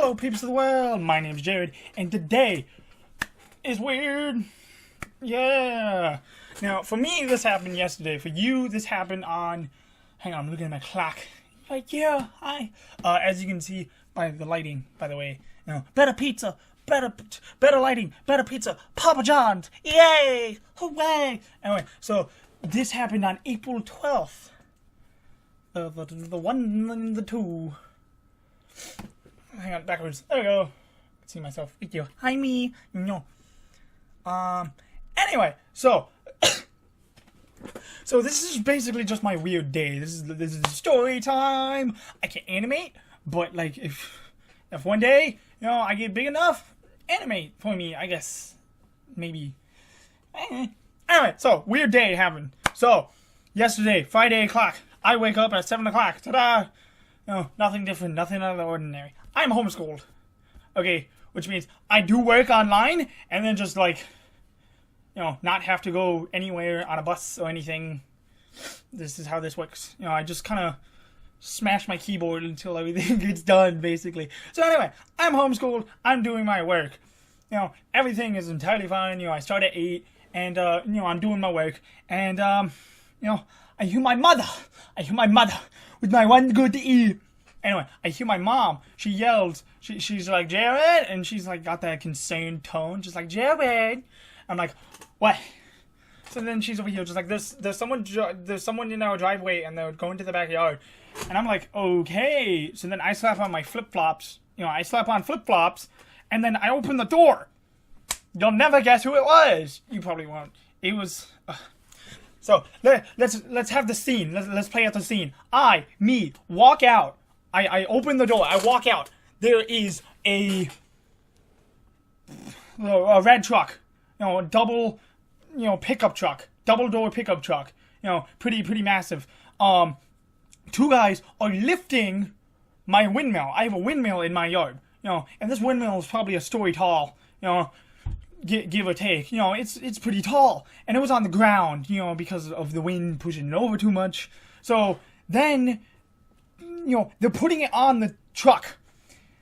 Hello, peeps of the world. My name's Jared, and today is weird. Yeah. Now, for me, this happened yesterday. For you, this happened on. Hang on, I'm looking at my clock. Like, yeah, hi. As you can see by the lighting, by the way, better pizza, better lighting, better pizza, Papa John's, yay, hooray! Anyway, so this happened on April 12th. The 1 and the 2. Hang on, backwards. There we go. I can see myself. Thank you. Hi, me. No. Anyway, so this is basically just my weird day. This is story time. I can animate, but like if one day I get big enough, animate for me. I guess maybe. Anyway, so weird day happened. So yesterday, Friday o'clock. I wake up at 7 o'clock. Ta-da! No, nothing different, nothing out of the ordinary. I'm homeschooled. Okay, which means I do work online and then just like, not have to go anywhere on a bus or anything. This is how this works. I just kind of smash my keyboard until everything gets done, basically. So anyway, I'm homeschooled. I'm doing my work. Everything is entirely fine. I start at 8 and, I'm doing my work. And, I hear my mother with my one good ear. Anyway, I hear my mom. She yells. She's like, Jared, and she's like got that concerned tone. Just like, Jared. I'm like, what? So then she's over here, just like, there's someone in our driveway, and they're going to the backyard. And I'm like, okay. So then I slap on my flip flops. I slap on flip flops, and then I open the door. You'll never guess who it was. You probably won't. It was. So let's have the scene. Let's play out the scene. Me, walk out. I open the door. I walk out. There is a red truck. A double, pickup truck. Double door pickup truck. Pretty massive. Two guys are lifting my windmill. I have a windmill in my yard. And this windmill is probably a story tall. Give or take, it's pretty tall, and it was on the ground, because of the wind pushing it over too much. So then, they're putting it on the truck.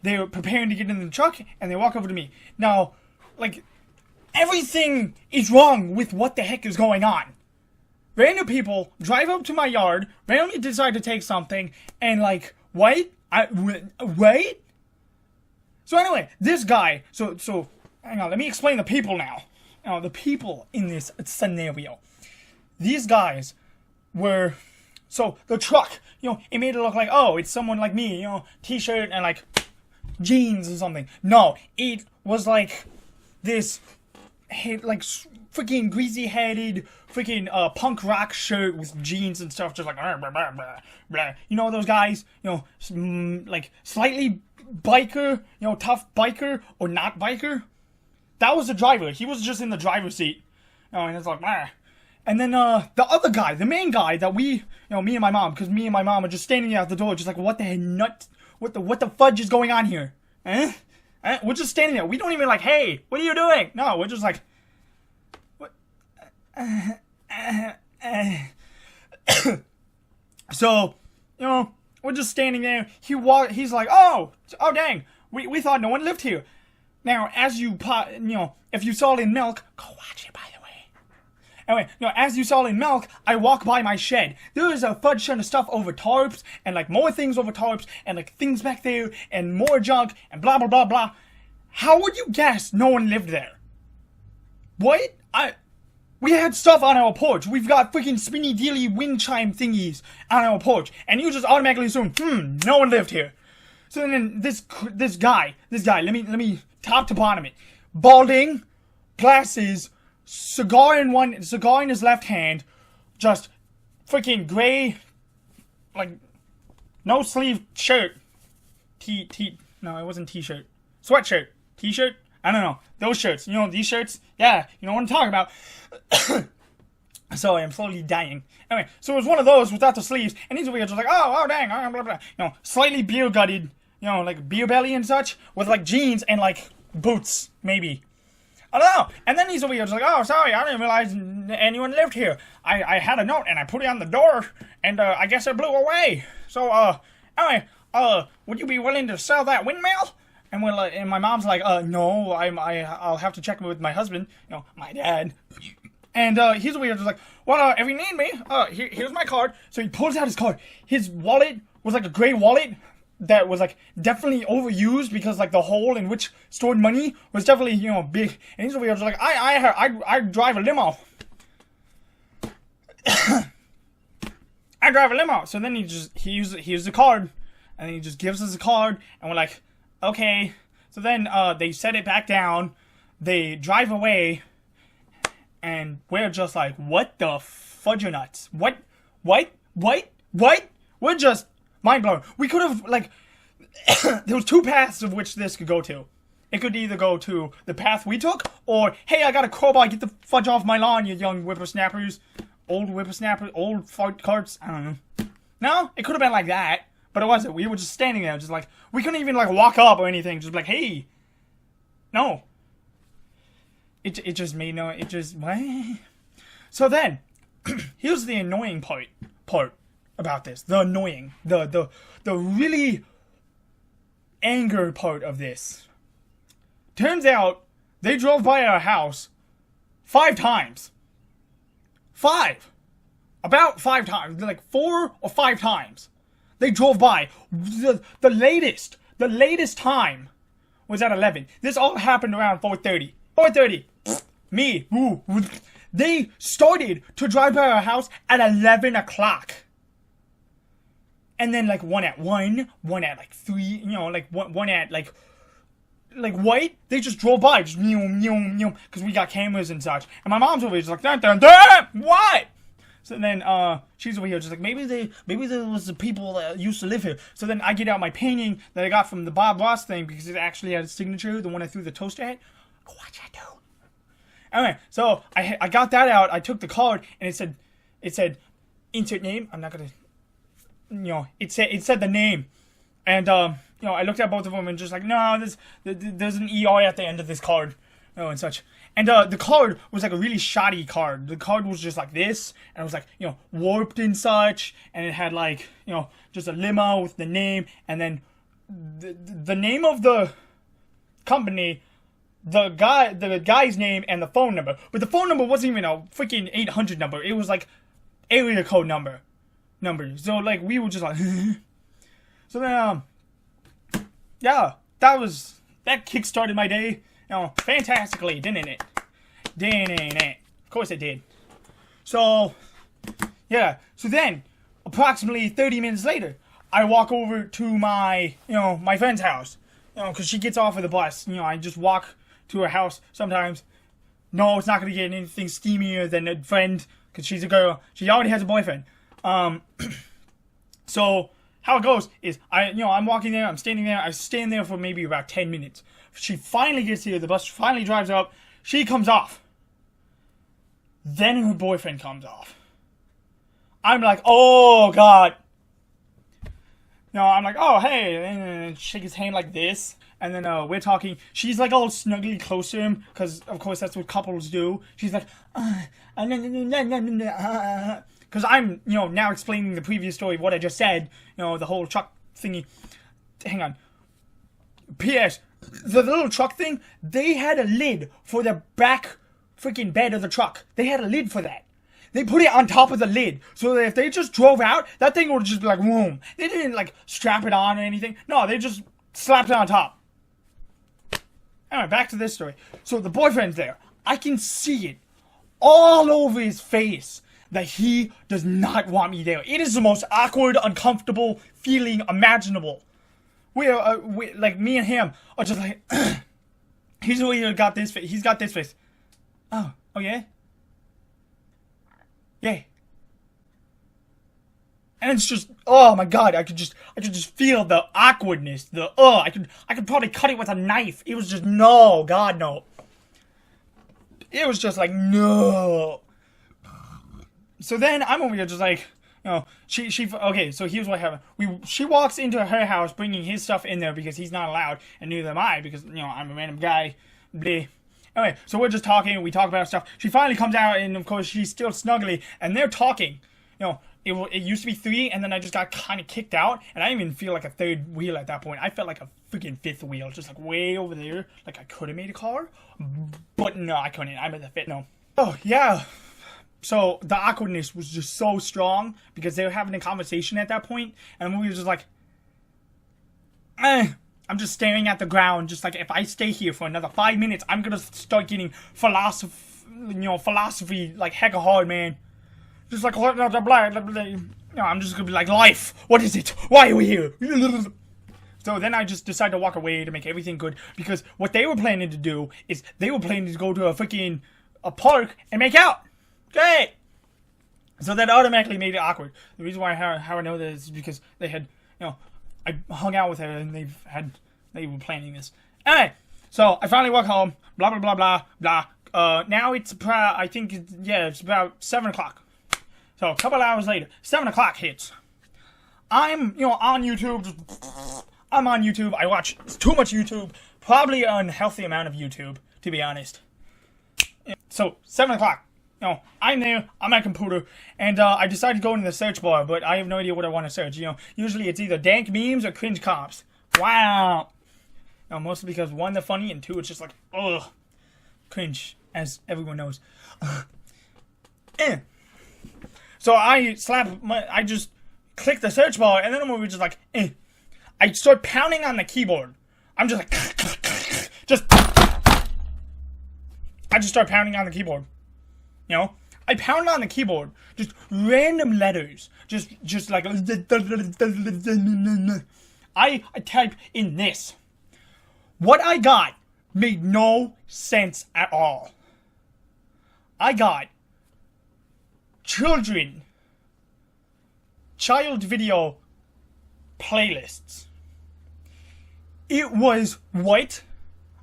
They're preparing to get in the truck, and they walk over to me. Now, like, everything is wrong with what the heck is going on. Random people drive up to my yard, randomly decide to take something, and like, wait? Wait? So anyway, this guy, so hang on, let me explain the people now. The people in this scenario. These guys were... So, the truck, it made it look like, oh, it's someone like me, t-shirt and, like, jeans or something. No, it was, like, this, like, freaking greasy-headed, freaking, punk rock shirt with jeans and stuff, just like, blah, blah, blah, blah. Those guys, like, slightly biker, tough biker or not biker. That was the driver. He was just in the driver's seat. And it's like, ah. And then, the other guy, the main guy that we, me and my mom, because me and my mom are just standing out the door, just like, what the heck, what the fudge is going on here? We're just standing there. We don't even like, hey, what are you doing? No, we're just like, what? So, we're just standing there. He's like, oh dang, we thought no one lived here. Now, as if you saw in Milk, go watch it, by the way. Anyway, as you saw in Milk, I walk by my shed. There is a fudge ton of stuff over tarps, and like more things over tarps, and like things back there, and more junk, and blah, blah, blah, blah. How would you guess no one lived there? What? We had stuff on our porch. We've got freaking spinny dealy wind chime thingies on our porch, and you just automatically assume, no one lived here. So then this guy, let me top to bottom it. Balding, glasses, cigar in his left hand, just freaking gray, like, no sleeve shirt. No, it wasn't t-shirt. Sweatshirt. T-shirt? I don't know. Those shirts. These shirts? Yeah, you know what I'm talking about. Sorry, I'm slowly dying. Anyway, so it was one of those without the sleeves, and he's over here just like, oh dang, blah, blah, blah. Slightly beer gutted, like beer belly and such, with like jeans and like boots, maybe. I don't know. And then he's over here just like, oh, sorry, I didn't realize anyone lived here. I had a note and I put it on the door, and I guess it blew away. So, anyway, would you be willing to sell that windmill? And we're like, and my mom's like, no, I'll have to check with my husband, my dad. And he's weird, just like, well, if you need me, here's my card. So he pulls out his card. His wallet was like a gray wallet that was like definitely overused because like the hole in which stored money was definitely big. And he's weird, just like, I drive a limo. I drive a limo. So then he uses the card, and he just gives us a card, and we're like, okay. So then they set it back down, they drive away, and we're just like, what the fudge-nuts? What? We're just mind blown. We could have, like, there was two paths of which this could go to. It could either go to the path we took, or, hey, I got a crowbar, get the fudge off my lawn, you young whippersnappers. Old whippersnappers, old fart carts, I don't know. No, it could have been like that, but it wasn't. We were just standing there, just like, we couldn't even, like, walk up or anything, just like, hey. No. It just made no, it just, what? So then, here's the annoying part about this. The annoying, the really anger part of this. Turns out, they drove by our house 5 times. 5. About 5 times. Like 4 or 5 times. They drove by. The latest time was at 11. This all happened around 4:30. 4:30. Me. Woo. They started to drive by our house at 11 o'clock. And then like one at 1, one at like 3, like one at like what? They just drove by, just because we got cameras and such. And my mom's over here just like, what? So then she's over here just like, maybe there was the people that used to live here. So then I get out my painting that I got from the Bob Ross thing because it actually had a signature, the one I threw the toaster at. Watch I do. Anyway, so I got that out. I took the card and it said insert name. I'm not gonna, it said the name, and I looked at both of them and just like, no, there's an ER at the end of this card, and such. And the card was like a really shoddy card. The card was just like this, and it was like, warped and such, and it had like, just a limo with the name, and then the name of the company, the guy's name, and the phone number. But the phone number wasn't even a freaking 800 number. It was like area code number. So like we were just like, so then yeah, that kick-started my day, fantastically, didn't it? Of course it did. So, yeah, so then, approximately 30 minutes later, I walk over to my, my friend's house, because she gets off of the bus, I just walk to her house sometimes. No, it's not going to get anything steamier than a friend, because she's a girl, she already has a boyfriend. So, how it goes is, I'm walking there, I'm standing there, I stand there for maybe about 10 minutes. She finally gets here, the bus finally drives up, she comes off. Then her boyfriend comes off. I'm like, oh god. I'm like, oh hey, and shake his hand like this. And then we're talking, she's like all snugly close to him, because of course that's what couples do. She's like, because I'm, now explaining the previous story, what I just said, the whole truck thingy. Hang on. P.S. The little truck thing, they had a lid for the back freaking bed of the truck. They had a lid for that. They put it on top of the lid, so that if they just drove out, that thing would just be like, boom. They didn't, like, strap it on or anything. No, they just slapped it on top. Anyway, back to this story. So the boyfriend's there. I can see it all over his face that he does not want me there. It is the most awkward, uncomfortable feeling imaginable. We like, me and him are just like, he's got this face. He's got this face. Oh yeah? Yeah. And it's just, oh my god, I could just feel the awkwardness, I could probably cut it with a knife. It was just, no, god, no. It was just like, no. So then I'm over here just like, okay, so here's what happened. She walks into her house bringing his stuff in there because he's not allowed, and neither am I because, I'm a random guy. Bleh. Anyway, so we're just talking, we talk about stuff. She finally comes out, and of course she's still snuggly, and they're talking. It used to be 3, and then I just got kind of kicked out, and I didn't even feel like a third wheel at that point. I felt like a freaking fifth wheel, just like way over there. Like I could have made a car, but no, I couldn't. I'm at the fifth. No. Oh yeah. So the awkwardness was just so strong because they were having a conversation at that point, and we were just like, I'm just staring at the ground, just like if I stay here for another 5 minutes, I'm gonna start getting philosophy like hecka hard, man. Just like I'm just gonna be like, life. What is it? Why are we here? So then I just decided to walk away to make everything good because what they were planning to do is they were planning to go to a park and make out. Great. So that automatically made it awkward. The reason why how I know this is because they had, I hung out with her and they were planning this. Anyway, so I finally walk home. Blah blah blah blah blah. Now it's I think it's about 7 o'clock. So a couple hours later, 7 o'clock hits. I'm on YouTube. I'm on YouTube. I watch too much YouTube. Probably an unhealthy amount of YouTube, to be honest. So 7 o'clock. I'm there, I'm at computer, and I decided to go into the search bar, but I have no idea what I want to search. Usually it's either dank memes or cringe comps. Wow. Mostly because one, they're funny, and two, it's just like, ugh, cringe, as everyone knows. So I just click the search bar, and then I'm just like, I start pounding on the keyboard. I'm just like, I just start pounding on the keyboard. I pound on the keyboard, just random letters, just like, I type in this. What I got made no sense at all. I got child video playlists. It was what?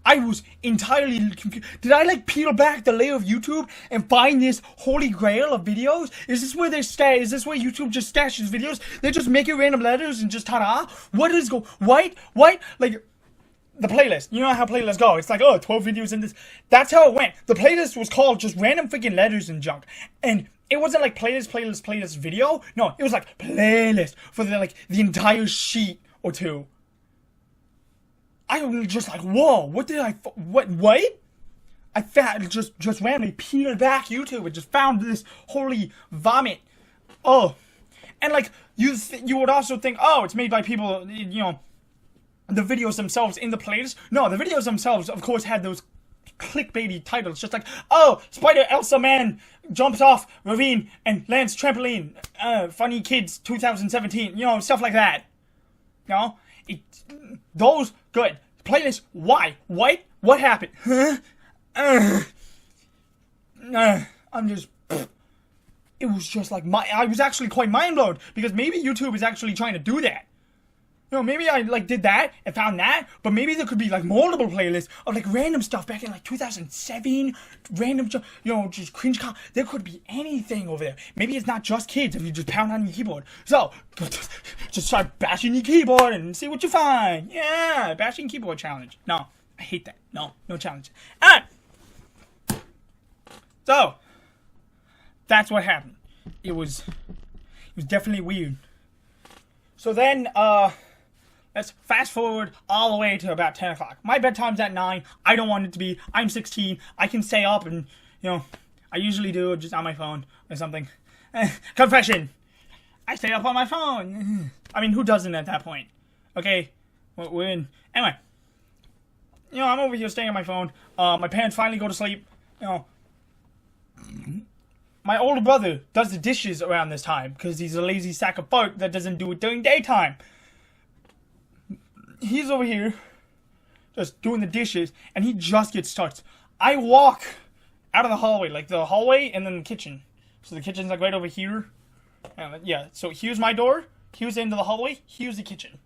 I was entirely confused. Did I peel back the layer of YouTube and find this holy grail of videos? Is this where is this where YouTube just stashes videos? They just make it random letters and just ta-da? What is what? Like, the playlist. You know how playlists go. It's like, 12 videos in this. That's how it went. The playlist was called just random freaking letters and junk. And it wasn't like playlist video. No, it was like playlist for the entire sheet or two. I was just like, whoa, what? I just randomly peeled back YouTube and just found this holy vomit. Oh, and you would also think, it's made by people, the videos themselves in the playlist. No, the videos themselves, of course, had those clickbaity titles, just like, Spider Elsa Man jumps off ravine and lands trampoline, funny kids 2017, stuff like that. Those good playlist. Why? What happened? I'm just. It was just like I was actually quite mind blown because maybe YouTube is actually trying to do that. Maybe I did that and found that, but maybe there could be multiple playlists of random stuff back in 2007, random just cringe. There could be anything over there. Maybe it's not just kids if you just pound on your keyboard. So just start bashing your keyboard and see what you find. Yeah, bashing keyboard challenge. No, I hate that. No challenge. Alright. So that's what happened. It was definitely weird. So then let's fast forward all the way to about 10 o'clock. My bedtime's at 9. I don't want it to be. I'm 16. I can stay up and, I usually do just on my phone or something. Confession. I stay up on my phone. I mean, who doesn't at that point? Okay. We're in. Anyway. I'm over here staying on my phone. My parents finally go to sleep. My older brother does the dishes around this time because he's a lazy sack of fart that doesn't do it during daytime. He's over here just doing the dishes, and he just gets started. I walk out of the hallway, the hallway and then the kitchen. So the kitchen's right over here. Yeah, so here's my door. Here's the end of the hallway. Here's the kitchen.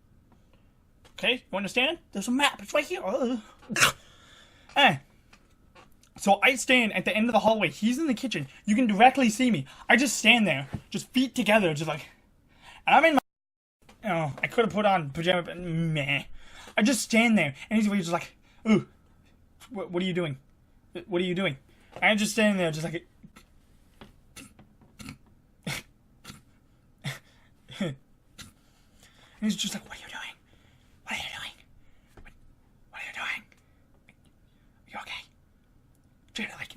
Okay, you understand? There's a map. It's right here. So I stand at the end of the hallway. He's in the kitchen. You can directly see me. I just stand there, just feet together, just and I'm in my... I could have put on pajama, but meh. I just stand there, and he's just like, ooh, what are you doing? What are you doing? And I'm just standing there, just and he's just like, what are you doing? What are you doing?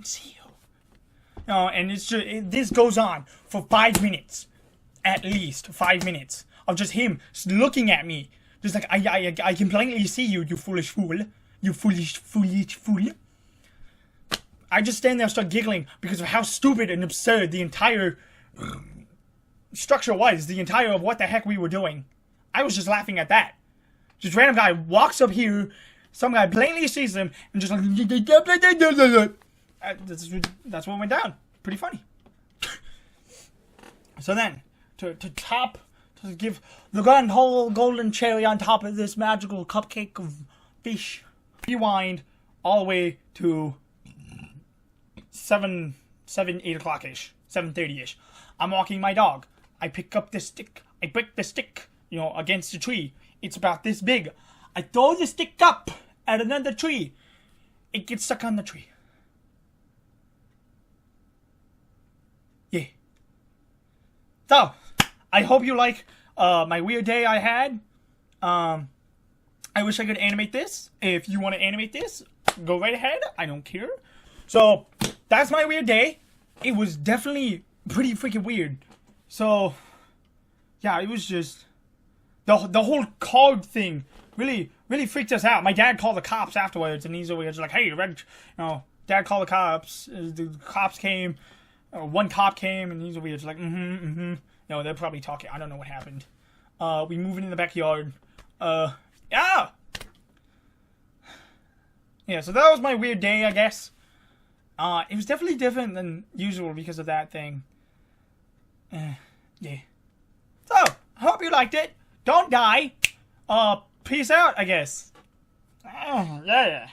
see you. And it's just, this goes on for 5 minutes. At least 5 minutes. Of just him looking at me. Just like, I can plainly see you, you foolish fool. You foolish fool. I just stand there and start giggling because of how stupid and absurd the entire structure was. The entire of what the heck we were doing. I was just laughing at that. Just random guy walks up here. Some guy plainly sees him and just like... That's what went down. Pretty funny. So then, to give the grand whole golden cherry on top of this magical cupcake of fish, rewind all the way to 8 o'clock-ish, 7:30-ish. I'm walking my dog. I pick up the stick. I break the stick, against the tree. It's about this big. I throw the stick up at another tree. It gets stuck on the tree. Yeah. So, I hope you like my weird day I had. I wish I could animate this. If you want to animate this, go right ahead. I don't care. So, that's my weird day. It was definitely pretty freaking weird. So, yeah, it was just... The whole card thing really freaked us out. My dad called the cops afterwards, and he's over here just like, hey, Dad called the cops. The cops came. One cop came, and he's over here just like, they're probably talking. I don't know what happened. We moved in the backyard. Yeah! Yeah, so that was my weird day, I guess. It was definitely different than usual because of that thing. Yeah. So, I hope you liked it. Don't die. Peace out, I guess. Yeah.